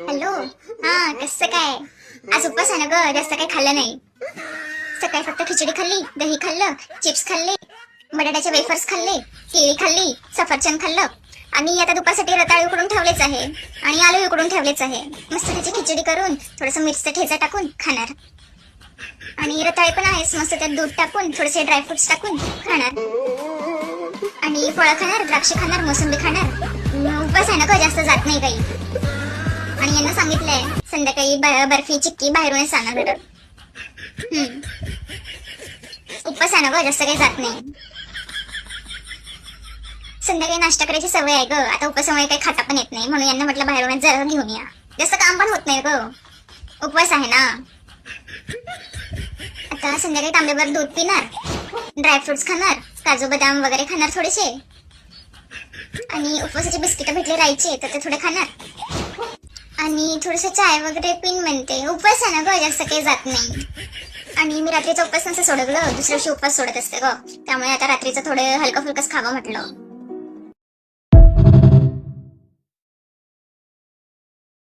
Hello, हा कसं काय? आज उपवास आहे ना ग, जास्त काही खाल्लं नाही. सकाळी फक्त खिचडी खाल्ली, दही खाल्लं, चिप्स खाल्ले, बटाट्याचे वेफर्स खाल्ले, केळी खाल्ली, सफरचंद खाल्लं. आणि आता दुपारसाठी रताळे उकडून ठेवलेच आहे आणि आलू उकडून ठेवलेच आहे. मस्त त्याची खिचडी करून थोडस मिरचीचा ठेचा टाकून खाणार. आणि रताळे पण आहेच, मस्त त्यात दूध टाकून थोडेसे ड्रायफ्रुट्स टाकून खाणार. आणि फळं खाणार, द्राक्ष खाणार, मोसंबी खाणार. उपवास आहे ना ग, जास्त जात नाही काही. आणि यांना सांगितलंय संध्याकाळी बर्फी चिक्की बाहेरूनच आणा बेटा. उपवास आहे ना ग, जास्त काही जात नाही. संध्याकाळी नाश्ता करायची सवय आहे ग, आता उपवासामुळे काही खाता पण येत नाही, म्हणून यांना म्हटलं बाहेरूनच जरा घेऊन या. जास्त काम पण होत नाही ग, उपवास आहे ना. आता संध्याकाळी तांब्याभर दूध पिणार, ड्रायफ्रुट्स खाणार, काजू बदाम वगैरे खाणार थोडेसे. आणि उपवासाचे बिस्किट भेटले राहायचे तर ते थोडे खाणार. आणि थोडेसे चाय वगैरे पिन म्हणते. उपवास आहे ना ग, जास्त काही जात नाही. आणि मी रात्रीचा उपवास नसं सोडत ग, दुसऱ्या दिवशी उपवास सोडत असते ग, त्यामुळे आता रात्रीचं थोडं हलकं फुलकंच खावं म्हटलं.